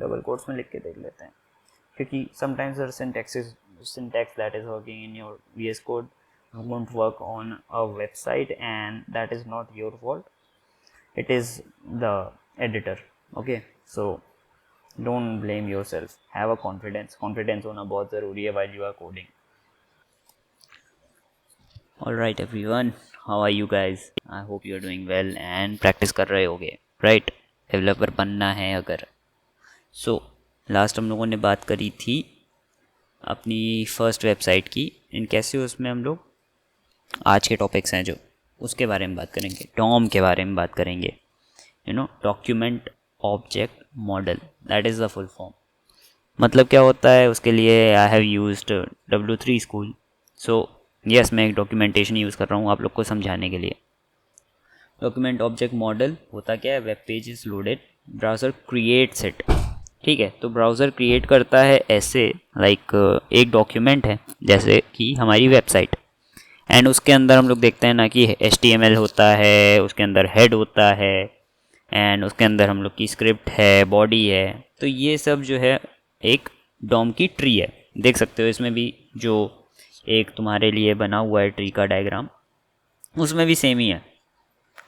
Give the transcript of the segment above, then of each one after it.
Double quotes में लिख के देख लेते हैं, क्योंकि sometimes the syntax that is working in your VS Code won't work on a website, and that is not your fault, it is the editor. Okay, so don't blame yourself, have a confidence होना बहुत ज़रूरी है while you are coding. Alright everyone, how are you guys? I hope you are doing well and practice कर रहे होगे, right? Developer बनना है अगर. So लास्ट हम लोगों ने बात करी थी अपनी फर्स्ट वेबसाइट की, इन कैसे उसमें हम लोग आज के टॉपिक्स हैं जो उसके बारे में बात करेंगे, डॉम के बारे में बात करेंगे. Document object model, that is the full form. मतलब क्या होता है उसके लिए I have used W3 school. So yes, मैं एक डॉक्यूमेंटेशन यूज़ कर रहा हूँ आप लोग को समझाने के लिए. डॉक्यूमेंट ऑब्जेक्ट मॉडल होता क्या है, web page is loaded, browser creates it. ठीक है, तो ब्राउज़र क्रिएट करता है ऐसे लाइक एक डॉक्यूमेंट है जैसे कि हमारी वेबसाइट, एंड उसके अंदर हम लोग देखते हैं ना कि HTML होता है, उसके अंदर हेड होता है, एंड उसके अंदर हम लोग की स्क्रिप्ट है, बॉडी है. तो ये सब जो है एक डॉम की ट्री है. देख सकते हो इसमें भी जो एक तुम्हारे लिए बना हुआ है ट्री का डायग्राम, उसमें भी सेम ही है.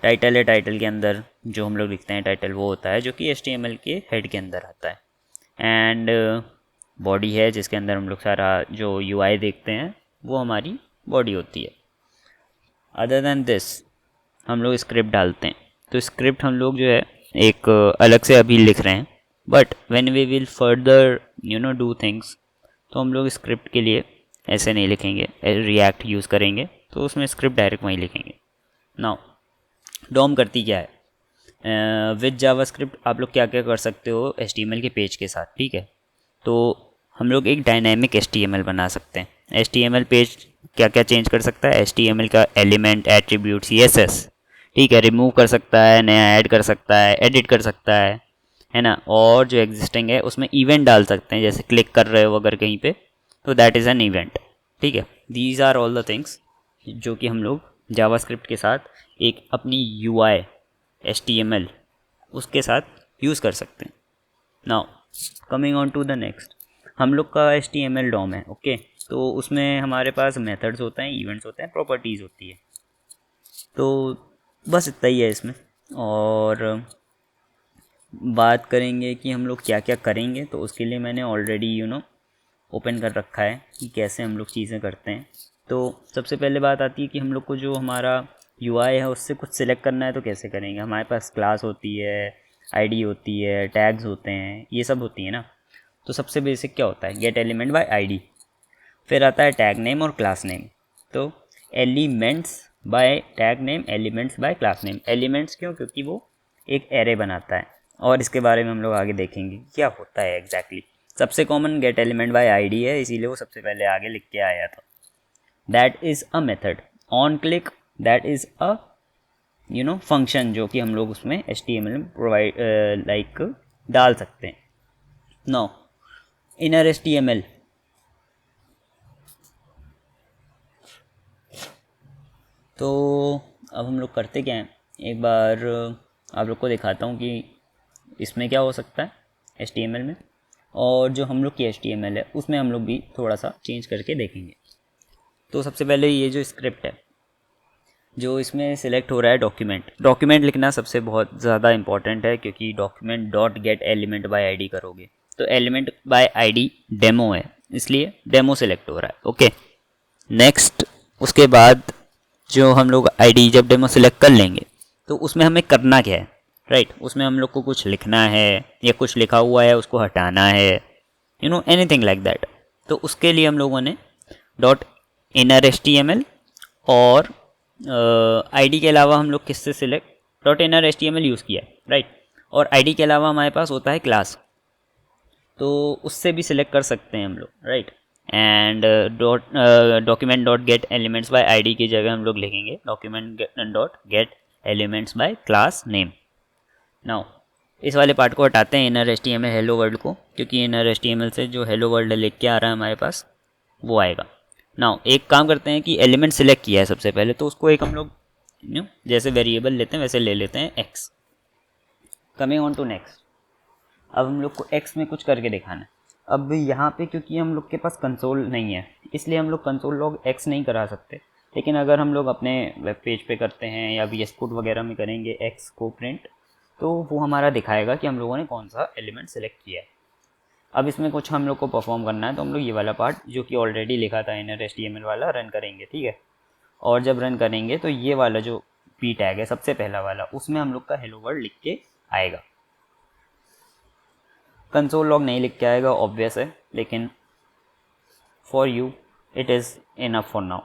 टाइटल है, टाइटल के अंदर जो हम लोग लिखते हैं टाइटल वो होता है जो कि HTML के हेड के अंदर आता है, एंड बॉडी है जिसके अंदर हम लोग सारा जो UI देखते हैं वो हमारी बॉडी होती है. अदर दैन दिस हम लोग स्क्रिप्ट डालते हैं, तो स्क्रिप्ट हम लोग जो है एक अलग से अभी लिख रहे हैं, but when we will further do things, तो हम लोग स्क्रिप्ट के लिए ऐसे नहीं लिखेंगे, रिएक्ट यूज़ करेंगे, तो उसमें स्क्रिप्ट डायरेक्ट वहीं लिखेंगे. नाउ डॉम करती क्या है, विद जावास्क्रिप्ट आप लोग क्या क्या कर सकते हो HTML के पेज के साथ. ठीक है, तो हम लोग एक डायनेमिक HTML बना सकते हैं. HTML पेज क्या क्या चेंज कर सकता है, HTML का एलिमेंट, एट्रीब्यूट, CSS. ठीक है, रिमूव कर सकता है, नया ऐड कर सकता है, एडिट कर सकता है ना. और जो एग्जिस्टिंग है उसमें इवेंट डाल सकते हैं, जैसे क्लिक कर रहे हो अगर कहीं पे तो दैट इज़ एन इवेंट. ठीक है, these are all the things जो कि हम लोग जावास्क्रिप्ट के साथ एक अपनी UI HTML उसके साथ यूज़ कर सकते हैं. Now coming on to the next, हम लोग का HTML डॉम है. ओके, तो उसमें हमारे पास मेथड्स होते हैं, इवेंट्स होते हैं, प्रॉपर्टीज़ होती है. तो बस इतना ही है इसमें. और बात करेंगे कि हम लोग क्या क्या करेंगे, तो उसके लिए मैंने ऑलरेडी ओपन कर रखा है कि कैसे हम लोग चीज़ें करते हैं. तो सबसे पहले बात आती है कि हम लोग को जो हमारा UI है उससे कुछ सिलेक्ट करना है, तो कैसे करेंगे. हमारे पास क्लास होती है, ID होती है, टैग्स होते हैं, ये सब होती है ना. तो सबसे बेसिक क्या होता है, गेट एलिमेंट बाय ID, फिर आता है टैग नेम और क्लास नेम. तो elements by tag name, elements by class name. Elements क्यों, क्योंकि वो एक एरे बनाता है, और इसके बारे में हम लोग आगे देखेंगे क्या होता है एग्जैक्टली. सबसे common gate element bye ID है, इसीलिए वो सबसे पहले आगे लिख के आया था. That is a method. On click that is a function जो कि हम लोग उसमें HTML में प्रोवाइड लाइक डाल सकते हैं. नाउ इनर HTML, तो अब हम लोग करते क्या हैं, एक बार आप लोग को दिखाता हूँ कि इसमें क्या हो सकता है HTML में, और जो हम लोग की HTML है उसमें हम लोग भी थोड़ा सा चेंज करके देखेंगे. तो सबसे पहले ये जो स्क्रिप्ट है जो इसमें सिलेक्ट हो रहा है, डॉक्यूमेंट लिखना सबसे बहुत ज़्यादा इंपॉर्टेंट है, क्योंकि document dot get element bye ID करोगे तो एलिमेंट बाय ID डेमो है, इसलिए डेमो सिलेक्ट हो रहा है. ओके, नेक्स्ट उसके बाद जो हम लोग ID जब डेमो सिलेक्ट कर लेंगे तो उसमें हमें करना क्या है, राइट. उसमें हम लोग को कुछ लिखना है या कुछ लिखा हुआ है उसको हटाना है, एनीथिंग लाइक दैट. तो उसके लिए हम लोगों ने डॉट इनर HTML और ID के अलावा हम लोग किससे select dot inner HTML use किया है, राइट. और ID के अलावा हमारे पास होता है क्लास, तो उससे भी सिलेक्ट कर सकते हैं हम लोग, right. And document dot gate elements bye ID की जगह हम लोग लिखेंगे document dot gate elements by class name. Now इस वाले पार्ट को हटाते हैं, इनर HTML हेलो वर्ल्ड को, क्योंकि इनर HTML से जो हेलो वर्ल्ड लिख के आ रहा है हमारे पास वो आएगा. नाउ एक काम करते हैं कि एलिमेंट सिलेक्ट किया है सबसे पहले, तो उसको एक हम लोग जैसे वेरिएबल लेते हैं वैसे ले लेते हैं x. Coming on to next, अब हम लोग को x में कुछ करके दिखाना है। अब यहाँ पे क्योंकि हम लोग के पास कंसोल नहीं है, इसलिए हम लोग कंसोल लॉग x नहीं करा सकते, लेकिन अगर हम लोग अपने वेब पेज पे करते हैं या VS कोड वगैरह में करेंगे x को प्रिंट, तो वो हमारा दिखाएगा कि हम लोगों ने कौन सा एलिमेंट सेलेक्ट किया है। अब इसमें कुछ हम लोग को परफॉर्म करना है, तो हम लोग ये वाला पार्ट जो कि ऑलरेडी लिखा था इनर HTML वाला रन करेंगे, ठीक है। और जब रन करेंगे तो ये वाला जो p टैग है सबसे पहला वाला, उसमें हम लोग का हेलो वर्ल्ड लिख के आएगा। कंसोल लॉग नहीं लिख के आएगा, ऑब्वियस है, लेकिन for you it is enough for now,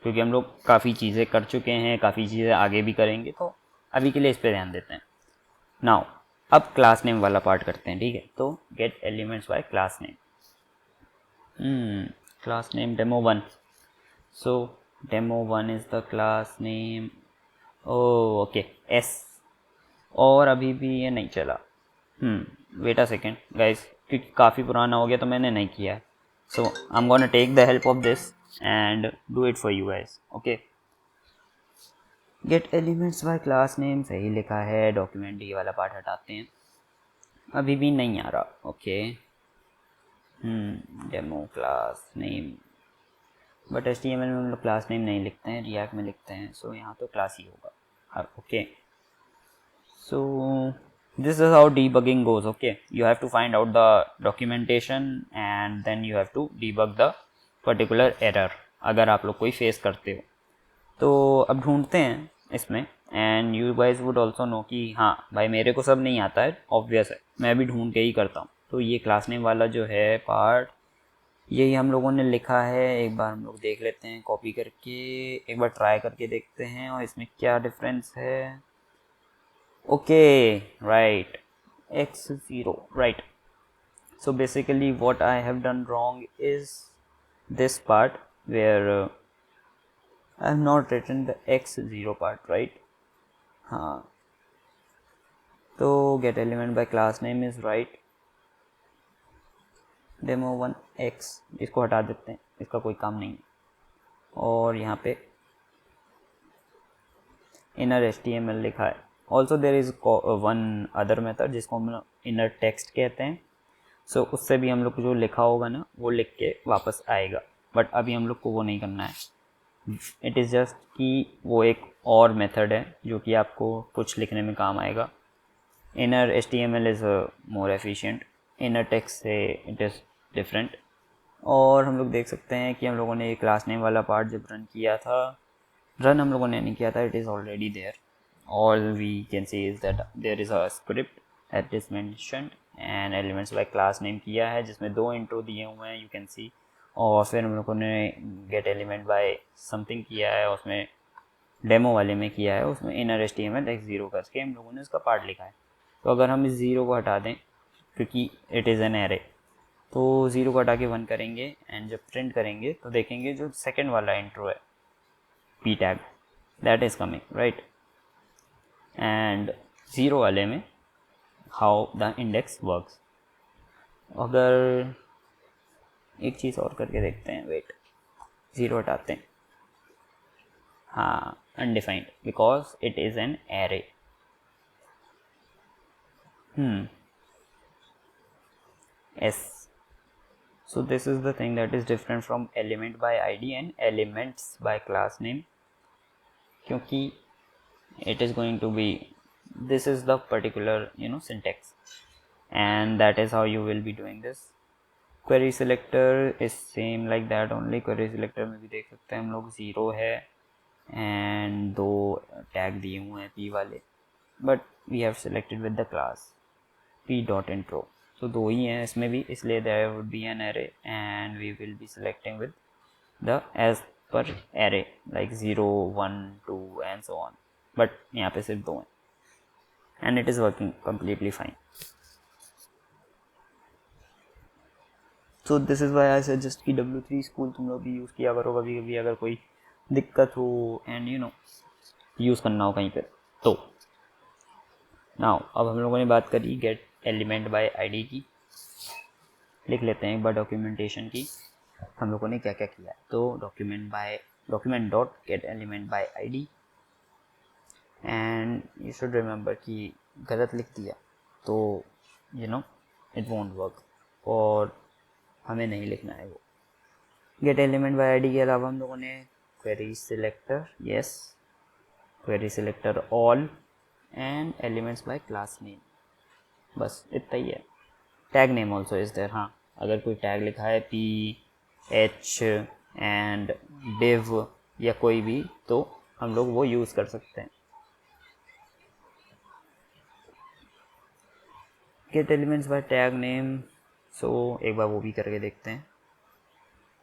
क्योंकि हम लोग काफ़ी चीज़ें कर चुके हैं, काफ़ी चीज़ें आगे भी करेंगे, तो अभी के लिए इस पर ध्यान देते हैं। नाउ अब क्लास नेम वाला पार्ट करते हैं, ठीक है। तो gate elements by class name, class name demo1, so demo1 is the class name। Okay S, और अभी भी ये नहीं चला, वेट अ सेकेंड गाइस, क्योंकि काफ़ी पुराना हो गया तो मैंने नहीं किया है। So I am gonna take the help of this and do it for you guys, okay. Get elements by class name सही लिखा है, डॉक्यूमेंट ये वाला पार्ट हटाते हैं, अभी भी नहीं आ रहा, okay. Demo class name, but HTML में हम लोग क्लास नेम नहीं लिखते हैं, रिएक्ट में लिखते हैं, सो यहाँ तो क्लास ही होगा, okay. So this is how debugging goes, okay। You have to find out the documentation and then you have to debug the particular error अगर आप लोग कोई फेस करते हो। तो अब ढूंढते हैं इसमें, and you guys would also know कि हाँ भाई मेरे को सब नहीं आता है, ऑब्वियस है, मैं भी ढूंढ के ही करता हूँ। तो ये क्लास नेम वाला जो है पार्ट, यही हम लोगों ने लिखा है, एक बार हम लोग देख लेते हैं कॉपी करके, एक बार ट्राई करके देखते हैं और इसमें क्या डिफरेंस है। Okay, right, x0, right। So basically what I have done wrong is this part where I have not written the x0 part, right। हाँ, तो get element by class name is right, demo1 x, इसको हटा देते हैं, इसका कोई काम नहीं है। और यहाँ पे inner HTML लिखा है। Also there is one other method जिसको हम इनर टेक्स्ट कहते हैं। सो उससे भी हम लोग को जो लिखा होगा ना वो लिख के वापस आएगा, बट अभी हम लोग को वो नहीं करना है। इट इज़ जस्ट कि वो एक और मेथड है जो कि आपको कुछ लिखने में काम आएगा। Inner HTML is more efficient, inner text से इट इज़ डिफरेंट। और हम लोग देख सकते हैं कि हम लोगों ने ये क्लास नेम वाला पार्ट जब रन किया था, रन हम लोगों ने नहीं किया था, it is already there. All we can see is that there is a script that is mentioned and elements by class name किया है, जिसमें 2 इंट्रो दिए हुए हैं, you can see। और फिर हम लोगों ने get element by something किया है, उसमें डेमो वाले में किया है, उसमें inner HTML x0 करके हम लोगों ने उसका पार्ट लिखा है। तो अगर हम इस 0 को हटा दें क्योंकि it is an array, तो 0 को हटा के 1 करेंगे एंड जब प्रिंट करेंगे तो देखेंगे जो सेकेंड वाला इंट्रो है p tag, that is coming, right. And 0 वाले में हाउ द इंडेक्स वर्क्स। अगर एक चीज़ और करके देखते हैं, वेट, 0 हटाते हैं, हाँ undefined because it is an array. S, so this is the thing that is different from element by ID and elements by class name, क्योंकि it is going to be, this is the particular syntax, and that is how you will be doing this। query selector is same like that only। query selector में भी देख सकते हैं हम लोग 0 है and 2 tag दिए हुए हैं p वाले, but we have selected with the class p.intro, so 2 ही हैं इसमें भी, इसलिए there would be an array and we will be selecting with the as per array like 0 1 2 and so on, but यहाँ पे सिर्फ 2 हैं and it is working completely fine. So this is why I suggest कि W3 school तुम लोग भी use किया करो कभी कभी, अगर कोई दिक्कत हो एंड यूज़ करना हो कहीं पे। तो नाउ अब हम लोगों ने बात करी गेट एलिमेंट बाय ID की, लिख लेते हैं एक बार डॉक्यूमेंटेशन की हम लोगों ने क्या क्या किया है। तो document dot get element bye ID, and you should remember कि गलत लिख दिया तो इट वोंट वर्क और हमें नहीं लिखना है वो। गेट एलिमेंट बाय आईडी के अलावा हम लोगों ने query selector, yes query selector all and elements by class name, बस इतना ही है। Tag name also is there, हाँ अगर कोई टैग लिखा है पी एच एंड डिव या कोई भी तो हम लोग वो यूज़ कर सकते हैं। Get elements by tag name, so एक बार वो भी करके देखते हैं।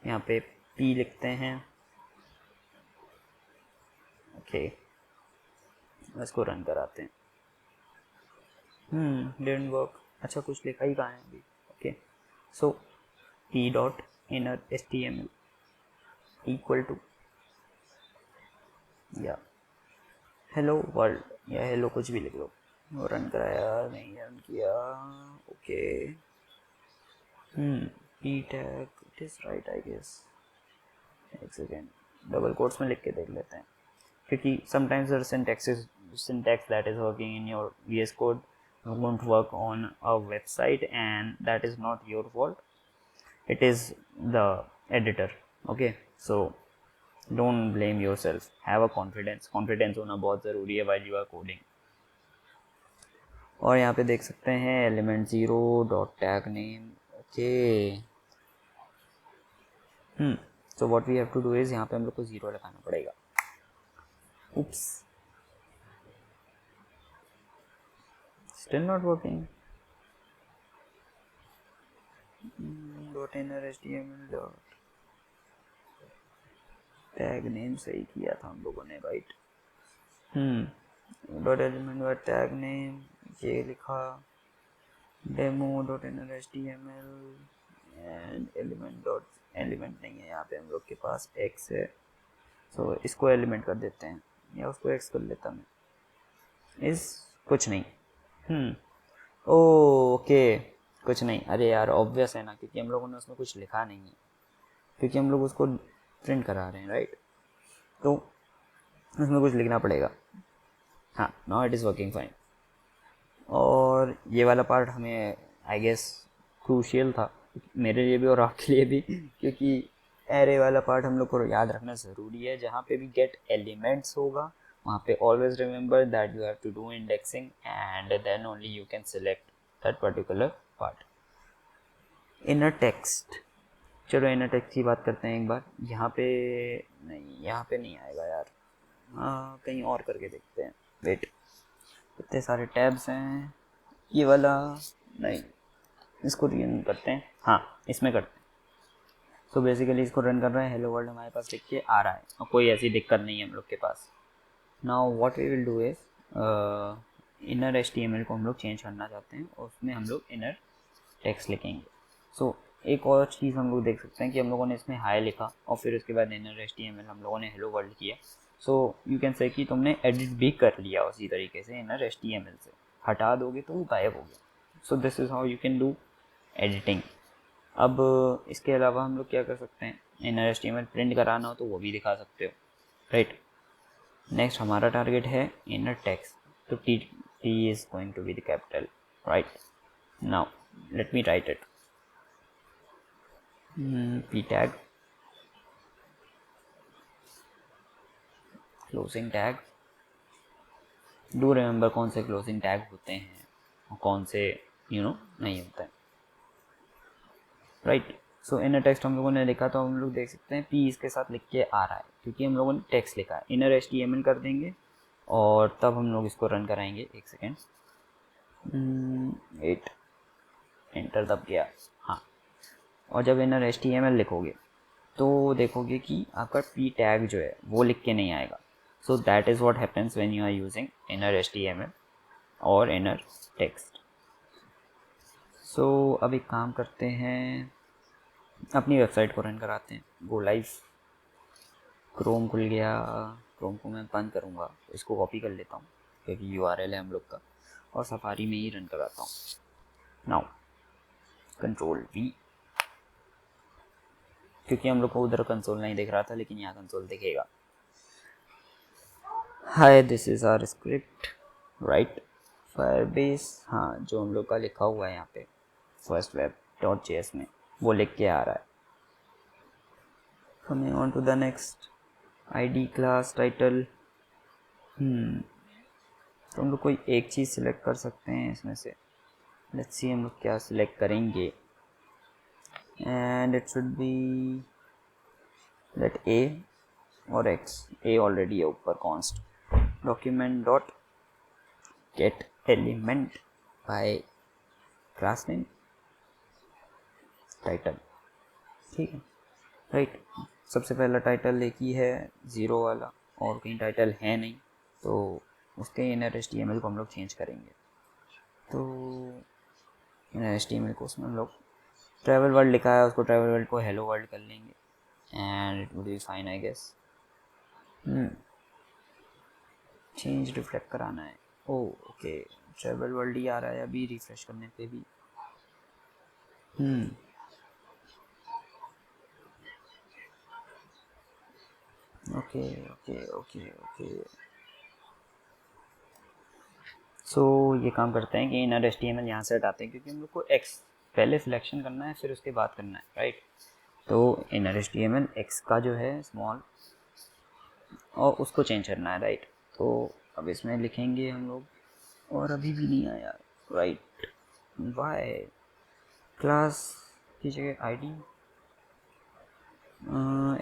यहाँ पे पी लिखते हैं, ओके इसको रन कराते हैं। डिडंट वर्क, अच्छा कुछ लिखा ही कहाँ है अभी, okay so p dot inner HTML equal to या हेलो वर्ल्ड या हेलो कुछ भी लिख लो। वो रन कराया नहीं, रन किया, okay p tag it is right I guess, एक सेकेंड डबल कोट्स में लिख के देख लेते हैं क्योंकि sometimes the syntax that is working in your VS Code won't work on a website and that is not your fault, it is the editor, okay so don't blame yourself, have a confidence होना बहुत ज़रूरी है while you are coding। और यहाँ पे देख सकते हैं element 0 dot tag name, okay so what we have to do is यहाँ पे हम लोग को 0 लगाना पड़ेगा। oops still not working, dot inner HTML dot tag name सही किया था हम लोगों ने right, dot element dot tag name ये लिखा, demo dot inner HTML and element नहीं है यहाँ पे हम लोग के पास x है, सो इसको एलिमेंट कर देते हैं या उसको x कर लेता मैं, इस कुछ नहीं ओके कुछ नहीं, अरे यार ऑब्वियस है ना क्योंकि हम लोगों ने उसमें कुछ लिखा नहीं है क्योंकि हम लोग उसको प्रिंट करा रहे हैं राइट, तो उसमें कुछ लिखना पड़ेगा। हाँ now it is working fine. और ये वाला पार्ट हमें आई गेस क्रूशियल था मेरे लिए भी और आपके लिए भी क्योंकि एरे वाला पार्ट हम लोग को याद रखना ज़रूरी है। जहाँ पे भी गेट एलिमेंट्स होगा वहाँ पे always remember that you have to do indexing and then only you can select that particular part. Inner text, चलो इनर टेक्स्ट की बात करते हैं एक बार। यहाँ पे नहीं आएगा यार, हाँ कहीं और करके देखते हैं, वेट इतने सारे टैब्स हैं, ये वाला नहीं, इसको रन करते हैं, हाँ इसमें करते हैं। सो बेसिकली इसको रन कर रहे हैं, हेलो वर्ल्ड हमारे पास लिख के आ रहा है और कोई ऐसी दिक्कत नहीं है हम लोग के पास। Now what we will do is inner HTML को हम लोग चेंज करना चाहते हैं और उसमें हम लोग इनर टेक्स्ट लिखेंगे। सो एक और चीज़ हम लोग देख सकते हैं कि हम लोगों ने इसमें हाई लिखा और फिर उसके बाद इनर HTML हम लोगों ने हेलो वर्ल्ड किया। सो यू कैन से कि तुमने एडिट भी कर लिया उसी तरीके से इनर HTML से, हटा दोगे तो वो गायब हो गया। सो this is how you can do editing. अब इसके अलावा हम लोग क्या कर सकते हैं, इनर HTML प्रिंट कराना हो तो वो भी दिखा सकते हो राइट। नेक्स्ट हमारा टारगेट है इनर टेक्स्ट, तो T is going to be the capital right. Now let me write it, p tag closing tag, do remember कौन से क्लोजिंग टैग होते हैं और कौन से नहीं होते हैं राइट। सो इनर टेक्स्ट हम लोगों ने लिखा तो हम लोग देख सकते हैं p इसके साथ लिख के आ रहा है क्योंकि हम लोगों ने टेक्स्ट लिखा है। इनर HTML कर देंगे और तब हम लोग इसको रन कराएंगे, एक सेकेंड, 8 एंटर दब गया, हाँ। और जब इनर HTML लिखोगे तो देखोगे कि आपका p टैग जो है वो लिख के नहीं आएगा। So that is what happens when you are using inner HTML और इनर टेक्स्ट। सो अब एक काम करते हैं, अपनी वेबसाइट को रन कराते हैं। गो लाइव, क्रोम खुल गया, क्रोम को मैं बंद करूँगा तो इसको कॉपी कर लेता हूँ क्योंकि URL है हम लोग का, और सफारी में ही रन कराता हूँ। नाउ कंट्रोल V, क्योंकि हम लोग को उधर कंसोल नहीं दिख रहा था लेकिन यहाँ कंसोल दिखेगा। Hi this is our script right, Firebase, हाँ जो हम लोग का लिखा हुआ है यहाँ पे फर्स्ट वेब डॉट जेएस में वो लिख के आ रहा है। Coming on to the next ID class title. तो हम लोग कोई एक चीज़ सिलेक्ट कर सकते हैं इसमें से। लेट्स सी हम लोग क्या सिलेक्ट करेंगे, and it should be let a और एक्स। ए ऑलरेडी है ऊपर const document dot get element by class name title. ठीक है, राइट। सबसे पहला टाइटल एक ही है 0 वाला, और कहीं टाइटल है नहीं, तो उसके इनर HTML को हम लोग चेंज करेंगे। तो इनर HTML को उसमें हम लोग ट्रैवल वर्ल्ड लिखा है, उसको ट्रैवल वर्ल्ड को हेलो वर्ल्ड कर लेंगे, and it would be fine I guess. Change reflect कराना है। ओके, ट्रैवल वर्ल्ड ही आ रहा है अभी रिफ्रेश करने पे भी। Okay okay okay okay, so ये काम करते हैं कि इनर HTML यहाँ से हटाते हैं, क्योंकि हम लोग को एक्स पहले सिलेक्शन करना है, फिर उसके बाद करना है, राइट। तो इनर HTML एक्स का जो है स्मॉल, और उसको चेंज करना है, राइट। तो अब इसमें लिखेंगे हम लोग, और अभी भी नहीं आया, राइट। वाई क्लास की जगह आईडी,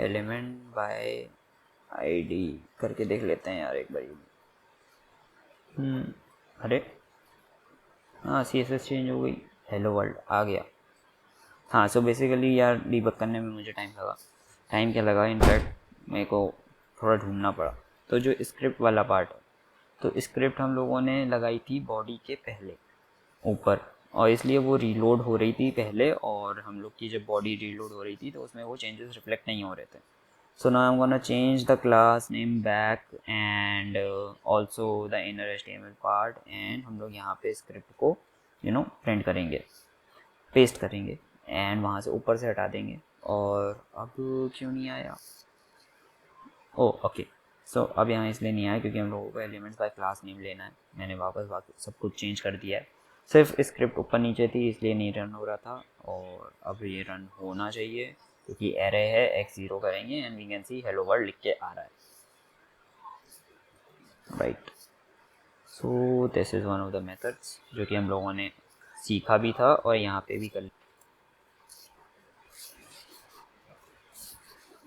एलिमेंट बाय आईडी करके देख लेते हैं यार एक बार। अरे हाँ, CSS चेंज हो गई, हेलो वर्ल्ड आ गया। हाँ, सो बेसिकली यार डीबग करने में मुझे टाइम क्या लगा, इनफैक्ट मेरे को थोड़ा ढूंढना पड़ा। तो जो स्क्रिप्ट वाला पार्ट है, तो स्क्रिप्ट हम लोगों ने लगाई थी बॉडी के पहले ऊपर, और इसलिए वो रीलोड हो रही थी पहले, और हम लोग की जब बॉडी रीलोड हो रही थी तो उसमें वो चेंजेस रिफ्लेक्ट नहीं हो रहे थे। So now I am gonna change the class name back and also the inner HTML part, and हम लोग यहाँ पे स्क्रिप्ट को प्रिंट करेंगे, पेस्ट करेंगे, एंड वहाँ से ऊपर से हटा देंगे। और अब क्यों नहीं आया? ओके, सो अब यहाँ इसलिए नहीं आया क्योंकि हम लोगों को एलिमेंट्स बाय क्लास नेम लेना है। मैंने वापस सब कुछ चेंज कर दिया है, सिर्फ स्क्रिप्ट ऊपर नीचे थी इसलिए नहीं रन हो रहा था, और अब ये रन होना चाहिए क्योंकि एरे है, x0 करेंगे and we can see hello world लिख के आ रहा है, right. So this is one of the methods जो कि हम लोगों ने सीखा भी था और यहाँ पे भी कर।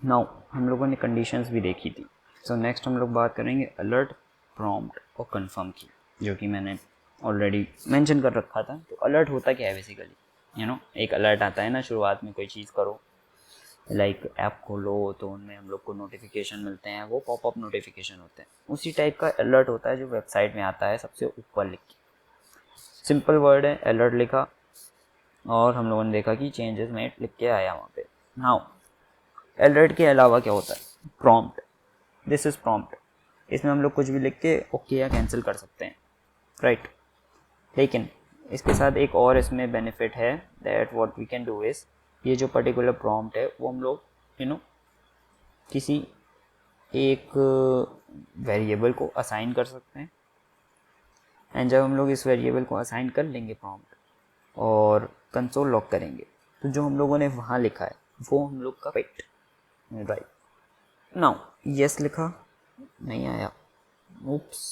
नाउ हम लोगों ने कंडीशंस भी देखी थी, सो नेक्स्ट हम लोग बात करेंगे अलर्ट, प्रॉम्प्ट और कन्फर्म की, जो कि मैंने ऑलरेडी मेंशन कर रखा था। तो अलर्ट होता क्या है बेसिकली, एक अलर्ट आता है ना शुरुआत में, कोई चीज़ करो, लाइक ऐप खोलो तो उनमें हम लोग को नोटिफिकेशन मिलते हैं, वो पॉपअप नोटिफिकेशन होते हैं, उसी टाइप का अलर्ट होता है जो वेबसाइट में आता है सबसे ऊपर लिख के। सिंपल वर्ड है, अलर्ट लिखा, और हम लोगों ने देखा कि चेंजेस मेड लिख के आया वहाँ पे। नाउ अलर्ट के अलावा क्या होता है? प्रॉम्प्ट। This is prompt. इसमें हम लोग कुछ भी लिख के ओके या कैंसिल कर सकते हैं, राइट। लेकिन इसके साथ एक और इसमें बेनिफिट है, that what we can do is, ये जो पर्टिकुलर प्रॉम्प्ट है वो हम लोग किसी एक वेरिएबल को असाइन कर सकते हैं, एंड जब हम लोग इस वेरिएबल को असाइन कर लेंगे प्रॉम्प्ट और कंसोल लॉग करेंगे, तो जो हम लोगों ने वहाँ लिखा है वो हम लोग का राइट, नाउ यस लिखा, नहीं आया, उप्स।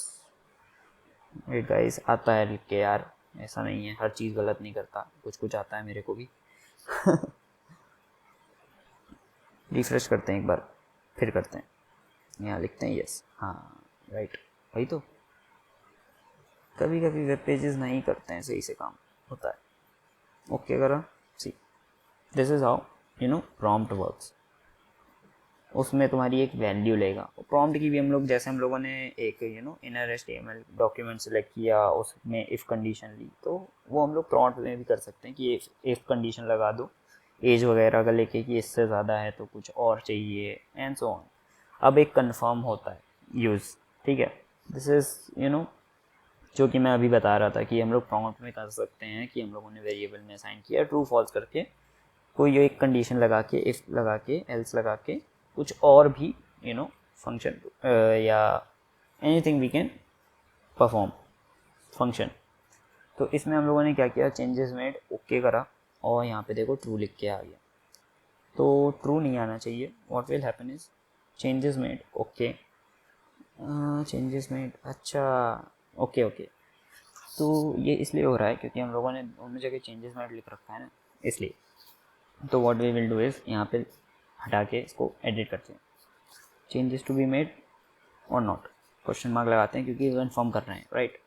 वेट गाइस, आता है लिख के यार, ऐसा नहीं है, हर चीज़ गलत नहीं करता, कुछ कुछ आता है मेरे को भी। रिफ्रेश करते हैं एक बार, फिर करते हैं, यहाँ लिखते हैं यस, हाँ राइट, वही तो। कभी कभी वेब पेजेस नहीं करते हैं सही से काम, होता है। ओके करा, see this is how prompt works. उसमें तुम्हारी एक वैल्यू लेगा। प्रॉम्प्ट की भी हम लोग, जैसे हम लोगों ने एक इनर HTML डॉक्यूमेंट सेलेक्ट किया, उसमें इफ़ कंडीशन ली, तो वो हम लोग प्रॉम्प्ट में भी कर सकते हैं कि इफ़ कंडीशन लगा दो एज वगैरह का लेके कि इससे ज़्यादा है तो कुछ और चाहिए, एंड सो ऑन। अब एक कन्फर्म होता है यूज़, ठीक है। दिस इज़ जो कि मैं अभी बता रहा था कि हम लोग प्रॉम्प्ट में कर सकते हैं कि हम लोगों ने वेरिएबल में असाइन किया ट्रू फॉल्स करके, कोई एक कंडीशन लगा के, इफ़ लगा के, एल्स लगा के, कुछ और भी फंक्शन या anything we can perform function. तो इसमें हम लोगों ने क्या किया, चेंजेस मेड ओके करा, और यहाँ पे देखो ट्रू लिख के आ गया, तो ट्रू नहीं आना चाहिए। What will happen is changes made, okay changes made, अच्छा ओके ओके। तो ये इसलिए हो रहा है क्योंकि हम लोगों ने दोनों जगह चेंजेस मेड लिख रखा है ना, इसलिए। तो what we will do is यहाँ पे हटा के इसको एडिट करते हैं, चेंजेस टू बी मेड और नॉट, क्वेश्चन मार्क लगाते हैं क्योंकि कन्फर्म कर रहे हैं, राइट।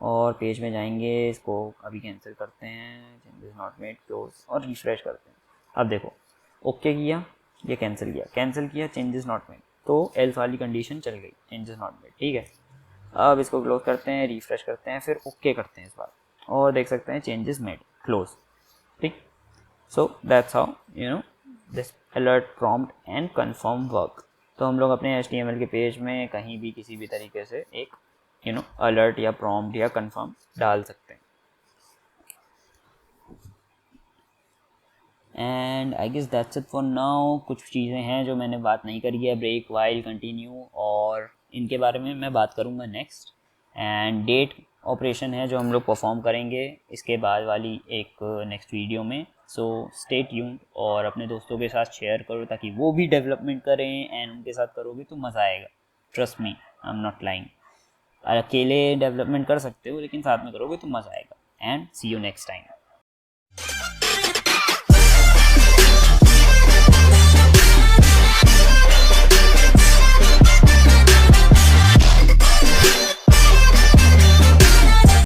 और पेज में जाएंगे, इसको अभी कैंसिल करते हैं, चेंजेस नॉट मेड, क्लोज और रिफ्रेश करते हैं। अब देखो ओके किया, ये कैंसिल किया चेंजेस नॉट मेड, तो एल्स वाली कंडीशन चल गई, चेंजेस नॉट मेड, ठीक है। अब इसको क्लोज करते हैं, रिफ्रेश करते हैं, फिर ओके करते हैं इस बार, और देख सकते हैं चेंजेस मेड, क्लोज, ठीक। So that's how this alert prompt and confirm work. तो हम लोग अपने HTML के पेज में कहीं भी किसी भी तरीके से एक अलर्ट या प्रॉम्प्ट या कन्फर्म डाल सकते हैं। And I guess that's it for now. कुछ चीज़ें हैं जो मैंने बात नहीं करी है, ब्रेक, वाइल, कंटिन्यू, और इनके बारे में मैं बात करूँगा नेक्स्ट। एंड डेट ऑपरेशन है जो हम लोग परफॉर्म करेंगे इसके बाद वाली एक नेक्स्ट वीडियो में। सो स्टे ट्यून्ड और अपने दोस्तों के साथ शेयर करो ताकि वो भी डेवलपमेंट करें, एंड उनके साथ करोगे तो मज़ा आएगा, trust me, I am not lying. अकेले डेवलपमेंट कर सकते हो लेकिन साथ में करोगे तो मज़ा आएगा। And see you next time.